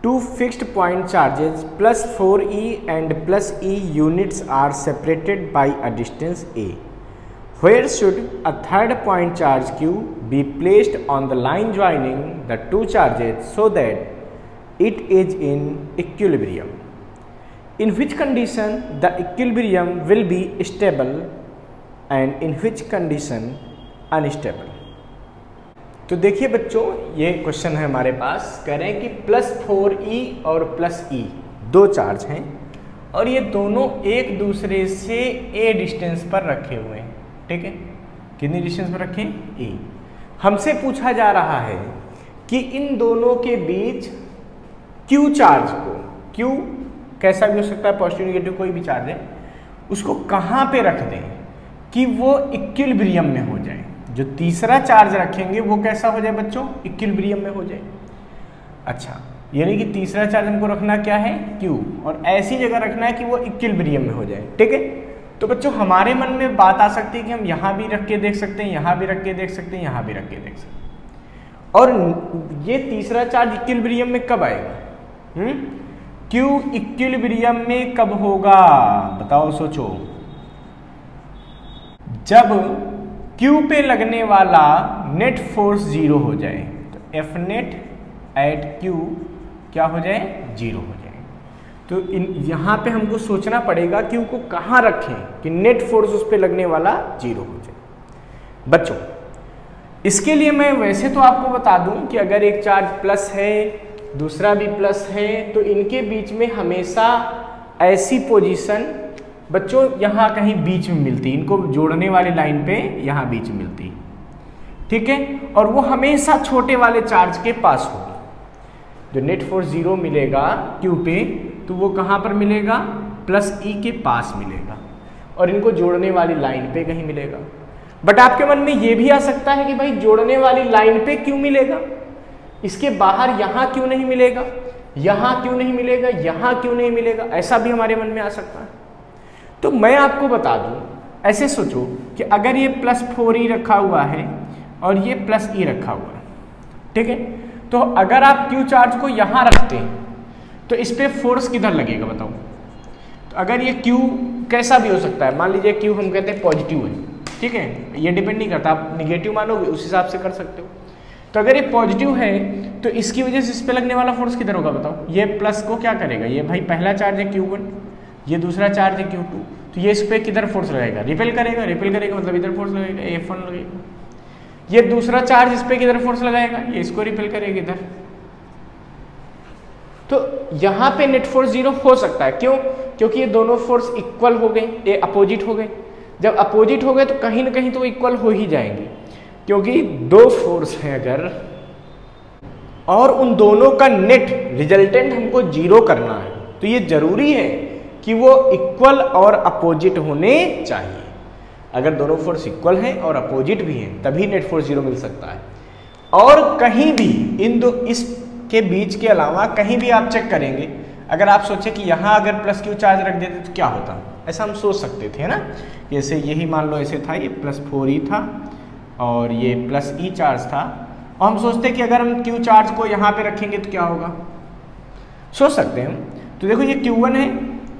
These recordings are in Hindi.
Two fixed point charges plus 4e and plus e units are separated by a distance a. Where should a third point charge q be placed on the line joining the two charges so that it is in equilibrium? In which condition the equilibrium will be stable and in which condition unstable? तो देखिए बच्चों, ये क्वेश्चन है हमारे पास, कह रहे हैं कि +4e और +e दो चार्ज हैं और ये दोनों एक दूसरे से a डिस्टेंस पर रखे हुए हैं। ठीक है, कितनी डिस्टेंस पर रखे? a। हमसे पूछा जा रहा है कि इन दोनों के बीच q चार्ज को, q कैसा भी हो सकता है, पॉजिटिव नेगेटिव कोई भी चार्ज है, उसको कहाँ पे रख दें कि वो इक्विलिब्रियम में हो जाए। जो तीसरा चार्ज रखेंगे वो कैसा हो जाए बच्चों? इक्विलिब्रियम में हो जाए। अच्छा, यानी कि तीसरा चार्ज हमको रखना क्या है? Q, और ऐसी जगह रखना है कि वो इक्विलिब्रियम में हो जाए। ठीक है, तो बच्चों हमारे मन में बात आ सकती है कि हम यहाँ भी रख के देख सकते हैं, यहाँ भी रख के देख सकते हैं, यहाँ भी रख के देख सकते हैं। और ये तीसरा चार्ज इक्विलिब्रियम में कब आएगा? Q इक्विलिब्रियम में कब होगा? बताओ, सोचो। जब Q पे लगने वाला नेट फोर्स 0 हो जाए, तो F नेट एट Q क्या हो जाए? 0 हो जाए। तो यहाँ पे हमको सोचना पड़ेगा Q को कहाँ रखें कि नेट फोर्स उस पे लगने वाला 0 हो जाए। बच्चों, इसके लिए मैं वैसे तो आपको बता दूं कि अगर एक चार्ज प्लस है, दूसरा भी प्लस है, तो इनके बीच में हमेशा ऐसी पोजीशन बच्चों यहाँ कहीं बीच में मिलती, इनको जोड़ने वाली लाइन पे यहाँ बीच में मिलती। ठीक है, और वो हमेशा छोटे वाले चार्ज के पास होगी। जो नेट फोर्स 0 मिलेगा Q पे, तो वो कहाँ पर मिलेगा? +e के पास मिलेगा और इनको जोड़ने वाली लाइन पे कहीं मिलेगा। बट आपके मन में ये भी आ सकता है कि भाई जोड़ने वाली लाइन पे क्यों मिलेगा, इसके बाहर यहाँ क्यों नहीं मिलेगा, यहाँ क्यों नहीं मिलेगा, यहाँ क्यों नहीं मिलेगा, ऐसा भी हमारे मन में आ सकता है। तो मैं आपको बता दूं, ऐसे सोचो कि अगर ये +4e रखा हुआ है और ये +e रखा हुआ है, ठीक है, तो अगर आप Q चार्ज को यहाँ रखते हैं तो इस पे फोर्स किधर लगेगा बताओ? तो अगर ये Q कैसा भी हो सकता है, मान लीजिए Q हम कहते हैं पॉजिटिव है, ठीक है, ये डिपेंड नहीं करता, आप निगेटिव मानोगे उस हिसाब से कर सकते हो। तो अगर ये पॉजिटिव है तो इसकी वजह से इस पे लगने वाला फोर्स किधर होगा बताओ? ये प्लस को क्या करेगा? ये भाई पहला चार्ज है Q1, ये दूसरा चार्ज है Q2, तो ये इस पे किधर फोर्स लगाएगा? रिपेल करेगा। रिपेल करेगा मतलब इधर फोर्स लगेगा, F1 लगेगा। ये दूसरा चार्ज इस पे किधर फोर्स लगाएगा? ये इसको रिपेल करेगा इधर। तो यहाँ पे नेट फोर्स 0 हो सकता है। क्यों? क्योंकि ये दोनों फोर्स इक्वल हो गए, ये अपोजिट हो गए। जब अपोजिट हो गए तो कहीं ना कहीं तो इक्वल हो ही जाएंगे, क्योंकि दो फोर्स हैं अगर, और उन दोनों का नेट रिजल्टेंट हमको 0 करना है, तो ये जरूरी है कि वो इक्वल और अपोजिट होने चाहिए। अगर दोनों फोर्स इक्वल हैं और अपोजिट भी हैं तभी नेट फोर्स 0 मिल सकता है। और कहीं भी इन दो इसके बीच के अलावा कहीं भी आप चेक करेंगे, अगर आप सोचें कि यहाँ अगर +Q चार्ज रख देते तो क्या होता, ऐसा हम सोच सकते थे, है ना। जैसे यही मान लो ऐसे था, ये +4e था और ये +e चार्ज था, और हम सोचते कि अगर हम Q चार्ज को यहाँ पे रखेंगे तो क्या होगा, सोच सकते हैं हम। तो देखो ये Q1 है,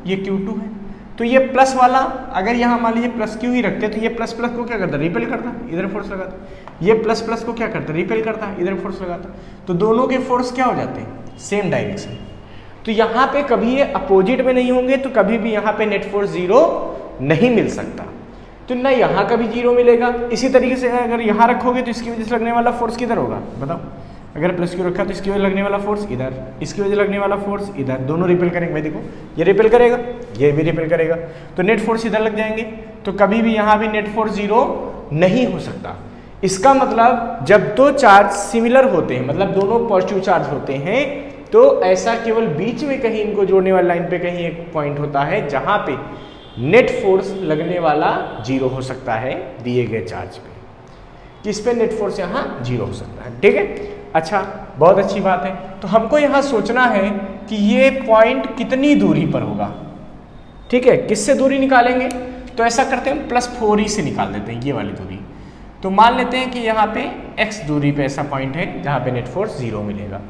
ये Q2 है, तो ये प्लस वाला अगर यहाँ मान लीजिए +Q ही रखते तो ये प्लस को क्या करता? रिपेल करता, इधर फोर्स लगाता। ये प्लस को क्या करता? रिपेल करता, इधर फोर्स लगाता। तो दोनों के फोर्स क्या हो जाते हैं? Same direction. तो यहाँ पे कभी ये अपोजिट में नहीं होंगे तो कभी भी यहाँ पे नेट फोर्स 0 नहीं मिल सकता। तो ना यहाँ कभी 0 मिलेगा। इसी तरीके से अगर यहाँ रखोगे तो इसकी वजह से लगने वाला फोर्स किधर होगा बताओ? अगर +Q रखा तो इसकी वजह लगने वाला फोर्स इधर, इसकी वजह लगने वाला फोर्स इधर, दोनों रिपेल करेंगे। भाई देखो, ये रिपेल करेगा, ये भी रिपेल करेगा, तो नेट फोर्स इधर लग जाएंगे। तो कभी भी यहाँ भी नेट फोर्स 0 नहीं हो सकता। इसका मतलब जब दो चार्ज सिमिलर होते हैं, मतलब दोनों पॉजिटिव चार्ज होते हैं, तो ऐसा केवल बीच में कहीं इनको जोड़ने वाली लाइन पे कहीं एक पॉइंट होता है जहाँ पे नेट फोर्स लगने वाला 0 हो सकता है दिए गए चार्ज पे। किस पे नेट फोर्स यहाँ 0 हो सकता है। ठीक है, अच्छा, बहुत अच्छी बात है। तो हमको यहाँ सोचना है कि ये पॉइंट कितनी दूरी पर होगा। ठीक है, किससे दूरी निकालेंगे? तो ऐसा करते हैं, +4e से निकाल देते हैं ये वाली दूरी। तो मान लेते हैं कि यहाँ पे x दूरी पे ऐसा पॉइंट है जहाँ पे नेट फोर्स 0 मिलेगा।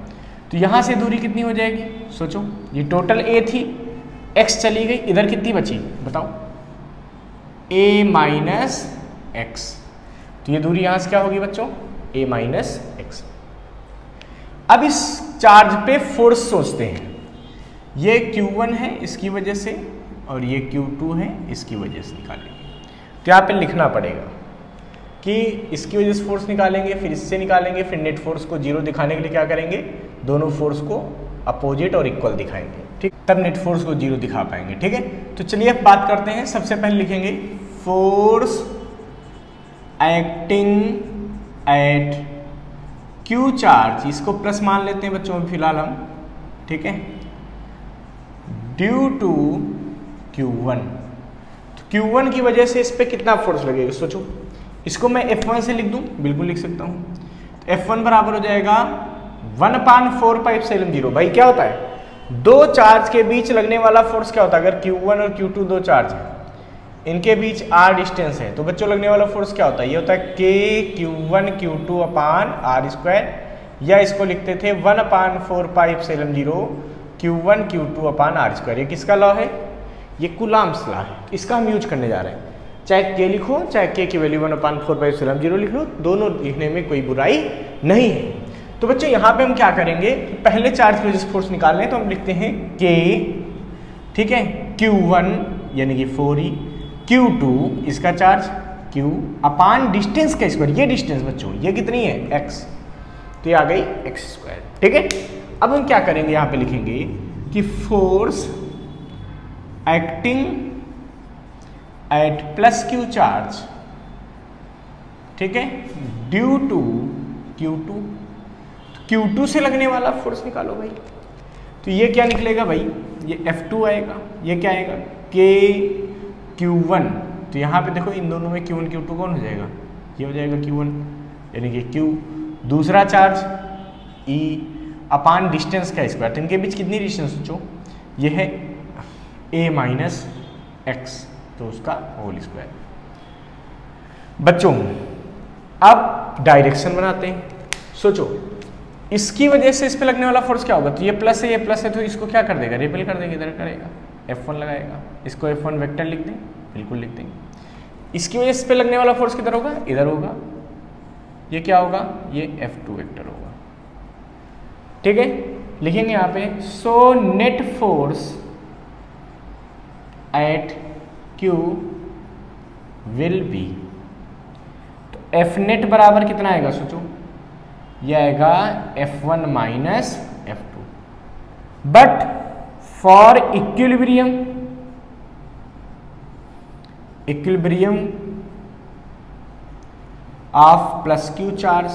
तो यहाँ से दूरी कितनी हो जाएगी, सोचो, ये टोटल ए थी, x चली गई, इधर कितनी बची बताओ, a माइनस एक्स। तो ये दूरी यहाँ से क्या होगी बच्चों, a माइनस एक्स। अब इस चार्ज पे फोर्स सोचते हैं, ये Q1 है इसकी वजह से और ये Q2 है इसकी वजह से निकालेंगे। तो यहाँ पे लिखना पड़ेगा कि इसकी वजह से फोर्स निकालेंगे, फिर इससे निकालेंगे, फिर नेट फोर्स को जीरो दिखाने के लिए क्या करेंगे, दोनों फोर्स को अपोजिट और इक्वल दिखाएंगे, ठीक, तब नेट फोर्स को जीरो दिखा पाएंगे। ठीक है, तो चलिए अब बात करते हैं। सबसे पहले लिखेंगे force acting at Q charge, इसको प्लस मान लेते हैं बच्चों फिलहाल हम, ठीक है, ड्यू टू Q1। तो Q1 की वजह से इस पे कितना फोर्स लगेगा सोचो, इसको मैं F1 से लिख दूं, बिल्कुल लिख सकता हूं। तो F1 बराबर हो जाएगा 1/4πε0। भाई क्या होता है, दो चार्ज के बीच लगने वाला फोर्स क्या होता है, अगर Q1 और Q2 दो चार्ज है, इनके बीच r डिस्टेंस है, तो बच्चों लगने वाला फोर्स क्या होता है, ये होता है KQ1 Q2 अपान r², या इसको लिखते थे 1/4πε0 Q1 Q2 अपान r²। ये किसका लॉ है, ये कूलम्ब्स लॉ है, इसका हम यूज करने जा रहे हैं। चाहे k लिखो, चाहे k की वैल्यू 1/4πε0 लिख लो, दोनों लिखने में कोई बुराई नहीं है। तो बच्चों यहाँ पे हम क्या करेंगे, पहले चार्ज की वजह से फोर्स निकालने, तो हम लिखते हैं k, ठीक है, Q1 यानी कि 4e, Q2 इसका चार्ज Q अपान डिस्टेंस का स्क्वायर, ये डिस्टेंस बच्चों ये कितनी है x, तो ये आ गई x²। ठीक है, अब हम क्या करेंगे, यहाँ पे लिखेंगे कि force acting at plus Q charge, ठीक है, ड्यू टू Q2। Q2 से लगने वाला फोर्स निकालो भाई, तो ये क्या निकलेगा भाई, ये F2 आएगा, ये क्या आएगा KQ1। तो यहाँ पे देखो इन दोनों में Q1 Q2 कौन हो जाएगा, ये हो जाएगा Q1 यानी कि Q, दूसरा चार्ज E अपान डिस्टेंस का स्क्वायर, तो इनके बीच कितनी डिस्टेंस सोचो, ये है a माइनस एक्स, तो उसका होल स्क्वायर। बच्चों अब डायरेक्शन बनाते हैं, सोचो इसकी वजह से इस पे लगने वाला फोर्स क्या होगा, तो ये प्लस है, ये प्लस है, तो इसको क्या कर देगा, रिपेल कर देगा, इधर करेगा, F1 लगाएगा, इसको F1 वेक्टर लिख दें, बिल्कुल लिख देंगे। इसकी वजह से इस पे लगने वाला फोर्स किधर होगा, इधर होगा, ये क्या होगा, ये F2 वेक्टर होगा। ठीक है, लिखेंगे यहाँ पे so net force at Q will be, तो F नेट बराबर कितना आएगा सोचो, यह आएगा F1 minus F2, but for equilibrium of plus Q charge,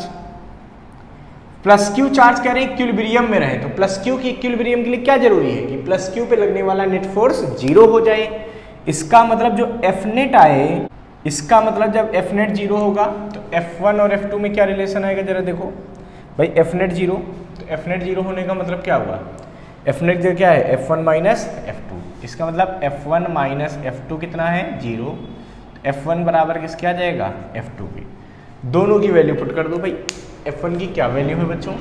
plus Q charge कह रहे हैं इक्विलिब्रियम में रहे, तो प्लस Q की इक्विलिब्रियम के लिए क्या जरूरी है कि प्लस Q पे लगने वाला नेट फोर्स जीरो हो जाए। इसका मतलब जो F नेट आए, इसका मतलब जब F नेट जीरो होगा तो F1 और F2 में क्या रिलेशन आएगा, जरा देखो भाई, F नेट जीरो, तो F नेट जीरो होने का मतलब क्या हुआ, F नेट जो क्या है F1 माइनस F2, इसका मतलब F1 माइनस F2 कितना है, जीरो, F1 बराबर किसके आ जाएगा, F2 की, दोनों की वैल्यू पुट कर दो भाई। F1 की क्या वैल्यू है बच्चों,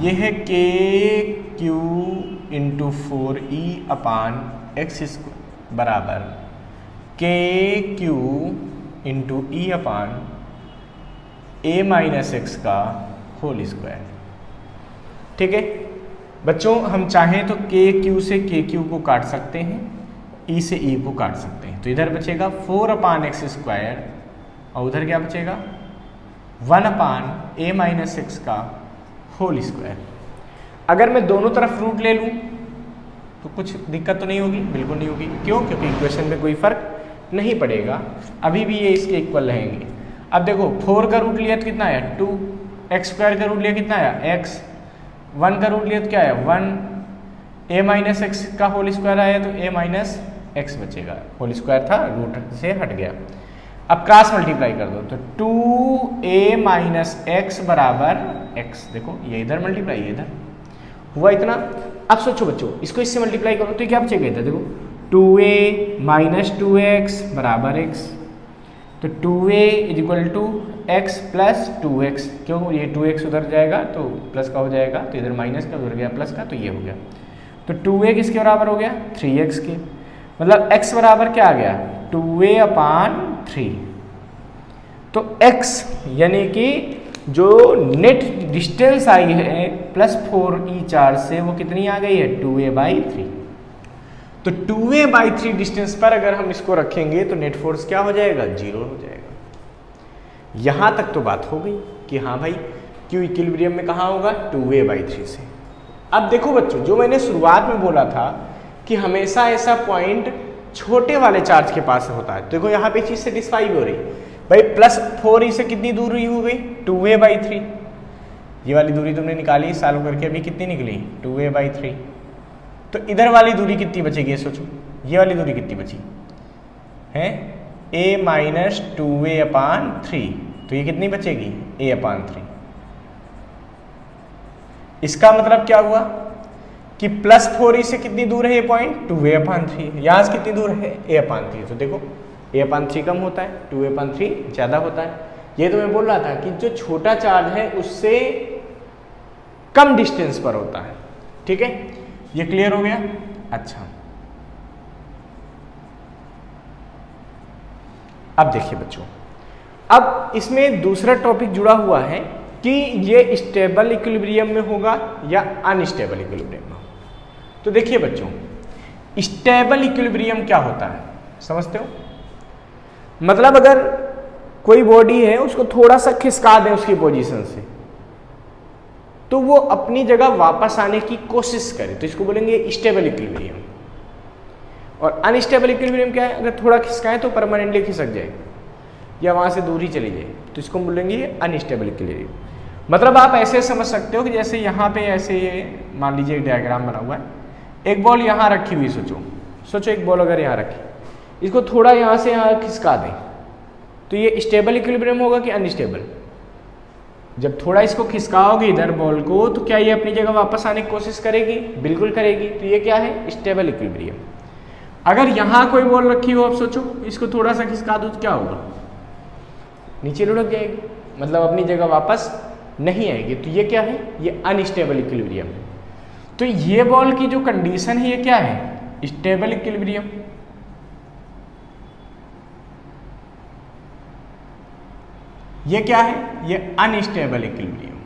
ये है KQ इंटू 4E अपान एक्स बराबर KQ into E upon A minus x का होल स्क्वायर। ठीक है बच्चों, हम चाहें तो KQ से KQ को काट सकते हैं, E से E को काट सकते हैं, तो इधर बचेगा 4 अपान एक्स स्क्वायर और उधर क्या बचेगा 1 अपान A माइनस एक्स का होल स्क्वायर। अगर मैं दोनों तरफ रूट ले लूँ तो कुछ दिक्कत तो नहीं होगी, बिल्कुल नहीं होगी, क्यों, क्योंकि इक्वेशन में कोई फर्क नहीं पड़ेगा, अभी भी ये इसके इक्वल रहेंगे। अब देखो 4 का रूट लिया तो कितना आया 2, एक्स स्क्वायर का रूट लिया कितना आया x, 1 का रूट लिया तो क्या आया 1, A माइनस एक्स का होल स्क्वायर आया तो A माइनस एक्स बचेगा, होल स्क्वायर था रूट से हट गया। अब क्रॉस मल्टीप्लाई कर दो तो 2A माइनस एक्स बराबर x, देखो ये इधर मल्टीप्लाई, इधर हुआ इतना। अब सोचो बच्चों, इसको इससे मल्टीप्लाई करो तो क्या बचेगा, इधर देखो 2A माइनस 2x बराबर x, तो 2a is equal to x plus 2x, क्यों ये 2x उधर जाएगा तो प्लस का हो जाएगा, तो इधर माइनस का उधर गया प्लस का, तो ये हो गया। तो 2a किसके बराबर हो गया 3x के, मतलब x बराबर क्या आ गया 2a/3। तो x यानी कि जो नेट डिस्टेंस आई है +4e चार्ज से वो कितनी आ गई है 2a/3। तो 2a/3 डिस्टेंस पर अगर हम इसको रखेंगे तो नेट फोर्स क्या हो जाएगा 0 हो जाएगा। यहां तक तो बात हो गई कि हाँ भाई Q इक्विलिब्रियम में कहाँ होगा 2a/3 से। अब देखो बच्चों, जो मैंने शुरुआत में बोला था कि हमेशा ऐसा पॉइंट छोटे वाले चार्ज के पास होता है, देखो यहाँ पे चीज सेटिस्फाई हो रही भाई, +4e से कितनी दूरी हो गई 2a/3, ये वाली दूरी तुमने निकाली सॉल्व करके, अभी कितनी निकली 2a/3। तो इधर वाली दूरी कितनी बचेगी सोचो, ये वाली दूरी कितनी बची है a - 2a/3, तो ये कितनी बचेगी a/3। इसका मतलब क्या हुआ कि +4e से कितनी दूर है ये पॉइंट 2a/3, यहाँ से कितनी दूर है a/3। तो देखो a/3 कम होता है, 2a/3 ज़्यादा होता है। ये तो मैं बोल रहा था कि जो छोटा चार्ज है उससे कम डिस्टेंस पर होता है। ठीक है, ये क्लियर हो गया। अच्छा, अब देखिए बच्चों, अब इसमें दूसरा टॉपिक जुड़ा हुआ है कि ये स्टेबल इक्विलिब्रियम में होगा या अनस्टेबल इक्विलिब्रियम में होगा। तो देखिए बच्चों, स्टेबल इक्विलिब्रियम क्या होता है समझते हो, मतलब अगर कोई बॉडी है उसको थोड़ा सा खिसका दें उसकी पोजीशन से तो वो अपनी जगह वापस आने की कोशिश करे, तो इसको बोलेंगे स्टेबल इक्विलिब्रियम। और अनस्टेबल इक्विलिब्रियम क्या है, अगर थोड़ा खिसकाएं तो परमानेंटली खिसक जाए या वहां से दूर ही चली जाए, तो इसको बोलेंगे अनस्टेबल इक्विलिब्रियम। मतलब आप ऐसे समझ सकते हो कि जैसे यहाँ पे ऐसे मान लीजिए एक डायग्राम बना हुआ है, एक बॉल यहाँ रखी हुई, सोचो एक बॉल अगर यहाँ रखी, इसको थोड़ा यहाँ से यहाँ खिसका दें तो ये स्टेबल इक्विलिब्रियम होगा कि अनस्टेबल। जब थोड़ा इसको खिसकाओगे इधर बॉल को तो क्या ये अपनी जगह वापस आने की कोशिश करेगी, बिल्कुल करेगी, तो ये क्या है स्टेबल इक्विलिब्रियम। अगर यहाँ कोई बॉल रखी हो, आप सोचो इसको थोड़ा सा खिसका दो तो क्या होगा, नीचे लुढ़क जाएगी, मतलब अपनी जगह वापस नहीं आएगी, तो ये क्या है ये अनस्टेबल इक्विलिब्रियम है। तो ये बॉल की जो कंडीशन है ये क्या है स्टेबल इक्विलिब्रियम। ये क्या है ये अनस्टेबल इक्विलिब्रियम।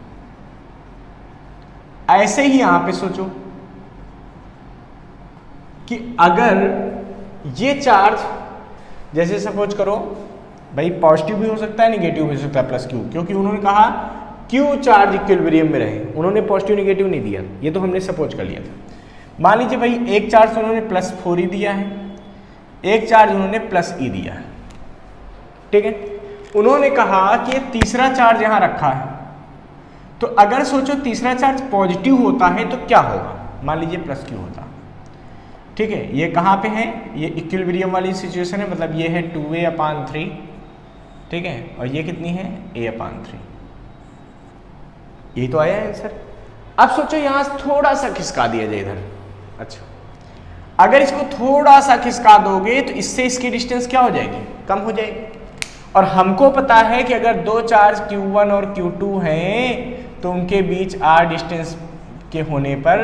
ऐसे ही यहां पे सोचो कि अगर ये चार्ज जैसे सपोज करो भाई पॉजिटिव भी हो सकता है नेगेटिव भी हो सकता है +q, क्योंकि उन्होंने कहा q चार्ज इक्विलिब्रियम में रहे, उन्होंने पॉजिटिव नेगेटिव नहीं दिया, ये तो हमने सपोज कर लिया था। मान लीजिए भाई एक चार्ज उन्होंने +4e दिया है, एक चार्ज उन्होंने +e दिया है, ठीक है। उन्होंने कहा कि ये तीसरा चार्ज यहां रखा है, तो अगर सोचो तीसरा चार्ज पॉजिटिव होता है तो क्या होगा, मान लीजिए +q होता, ठीक है। ये कहाँ पे है, ये इक्विलिब्रियम वाली सिचुएशन है, मतलब ये है 2a/3, ठीक है, और ये कितनी है a/3, यही तो आया है आंसर। अब सोचो यहां थोड़ा सा खिसका दिया जाए इधर, अच्छा अगर इसको थोड़ा सा खिसका दोगे तो इससे इसकी डिस्टेंस क्या हो जाएगी कम हो जाएगी। और हमको पता है कि अगर दो चार्ज Q1 और Q2 हैं तो उनके बीच r डिस्टेंस के होने पर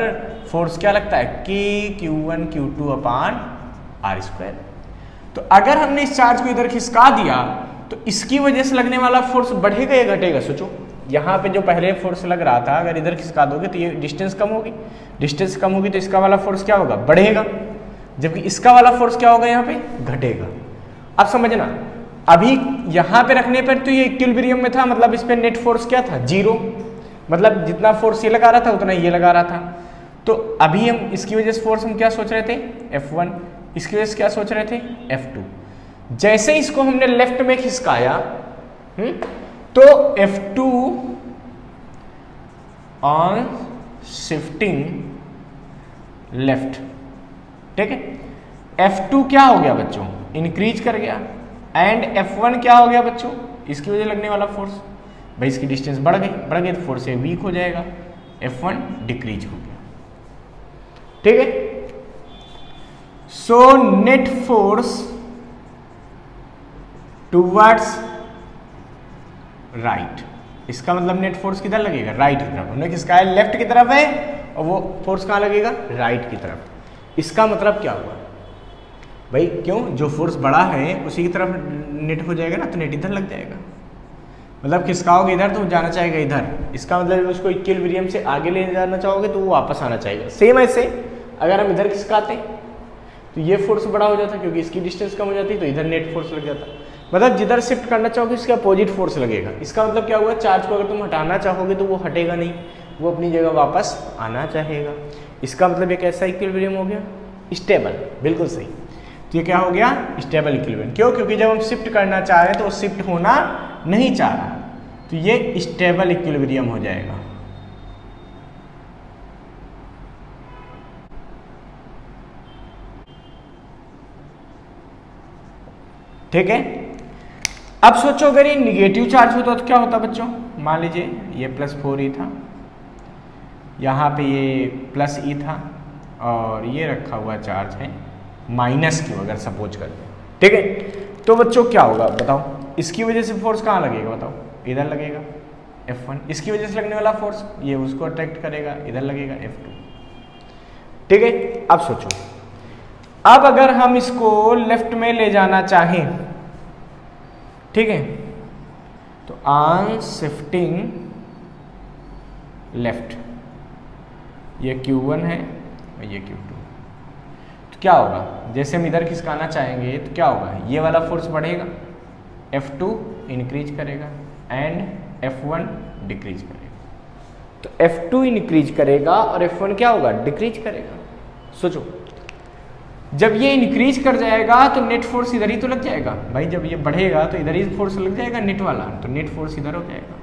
फोर्स क्या लगता है कि Q1 Q2/r²। तो अगर हमने इस चार्ज को इधर खिसका दिया तो इसकी वजह से लगने वाला फोर्स बढ़ेगा या घटेगा, सोचो यहाँ पे जो पहले फोर्स लग रहा था अगर इधर खिसका दोगे तो ये डिस्टेंस कम होगी, डिस्टेंस कम होगी तो इसका वाला फोर्स क्या होगा बढ़ेगा, जबकि इसका वाला फोर्स क्या होगा यहाँ पे घटेगा। अब समझना, अभी यहाँ पे रखने पर तो ये इक्विलिब्रियम में था, मतलब इस पे नेट फोर्स क्या था 0, मतलब जितना फोर्स ये लगा रहा था उतना ये लगा रहा था। तो अभी हम इसकी वजह से फोर्स हम क्या सोच रहे थे F1, इसकी वजह से क्या सोच रहे थे F2। जैसे इसको हमने लेफ्ट में खिसकाया तो F2 ऑन शिफ्टिंग लेफ्ट, ठीक है, F2 क्या हो गया बच्चों इंक्रीज कर गया, एंड F1 क्या हो गया बच्चों इसकी वजह लगने वाला फोर्स, भाई इसकी डिस्टेंस बढ़ गई तो फोर्स से वीक हो जाएगा, F1 डिक्रीज हो गया, ठीक है। So net force towards right, इसका मतलब नेट फोर्स किधर लगेगा, राइट की तरफ। हमने किसका है, लेफ्ट की तरफ है, और वो फोर्स कहाँ लगेगा, राइट की तरफ। इसका मतलब क्या हुआ भाई, क्यों, जो फोर्स बड़ा है उसी की तरफ नेट हो जाएगा ना, तो नेट इधर लग जाएगा। मतलब खिसकाओगे इधर तो जाना चाहेगा इधर, इसका मतलब उसको इक्विलिब्रियम से आगे ले जाना चाहोगे तो वो वापस आना चाहेगा। सेम ऐसे अगर हम इधर खिसकाते तो ये फोर्स बड़ा हो जाता, क्योंकि इसकी डिस्टेंस कम हो जाती, तो इधर नेट फोर्स लग जाता। मतलब जिधर शिफ्ट करना चाहोगे इसका अपोजिट फोर्स लगेगा। इसका मतलब क्या हुआ, चार्ज को अगर तुम हटाना चाहोगे तो वो हटेगा नहीं, वो अपनी जगह वापस आना चाहेगा। इसका मतलब ये कैसा इक्विलिब्रियम हो गया, स्टेबल, बिल्कुल सही। तो ये क्या हो गया, स्टेबल इक्विलिब्रियम। क्यों, क्योंकि जब हम शिफ्ट करना चाह रहे हैं तो वो शिफ्ट होना नहीं चाह रहा, तो ये स्टेबल इक्विलिब्रियम हो जाएगा। ठीक है। अब सोचो अगर ये निगेटिव चार्ज होता तो क्या होता बच्चों, मान लीजिए ये +4e था, यहाँ पे ये +e था, और ये रखा हुआ चार्ज है -q, अगर सपोज करते हैं, ठीक है। तो बच्चों क्या होगा बताओ, इसकी वजह से फोर्स कहाँ लगेगा बताओ, इधर लगेगा F1, इसकी वजह से लगने वाला फोर्स ये उसको अट्रैक्ट करेगा, इधर लगेगा F2, ठीक है। अब सोचो, अब अगर हम इसको लेफ्ट में ले जाना चाहें, ठीक है, तो ऑन शिफ्टिंग लेफ्ट, ये Q1 है और ये Q2, तो क्या होगा, जैसे हम इधर खिसकाना चाहेंगे तो क्या होगा, ये वाला फोर्स बढ़ेगा, F2 इंक्रीज करेगा एंड F1 डिक्रीज करेगा। तो F2 इंक्रीज करेगा और F1 क्या होगा, डिक्रीज करेगा। सोचो, जब ये इंक्रीज कर जाएगा तो नेट फोर्स इधर ही तो लग जाएगा भाई, जब ये बढ़ेगा तो इधर ही फोर्स लग जाएगा नेट वाला, तो नेट फोर्स इधर हो जाएगा।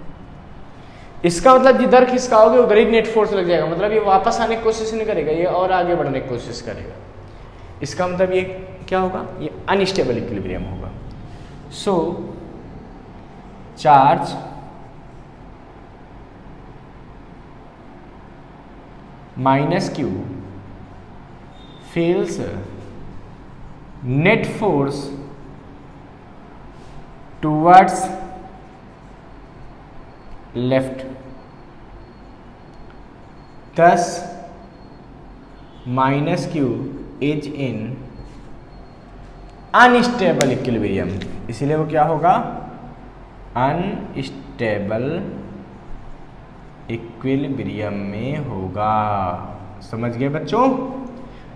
इसका मतलब जिधर खिसकाओगे उधर ही नेट फोर्स लग जाएगा, मतलब ये वापस आने की कोशिश नहीं करेगा, ये और आगे बढ़ने की कोशिश करेगा। इसका मतलब ये क्या होगा, ये अनस्टेबल इक्विलिब्रियम होगा। सो charge -q feels net force towards left, thus -q is in unstable equilibrium, इसलिए वो क्या होगा, अनस्टेबल इक्विलिब्रियम में होगा। समझ गए बच्चों,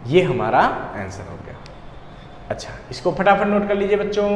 ये हमारा आंसर हो गया। अच्छा, इसको फटाफट नोट कर लीजिए बच्चों।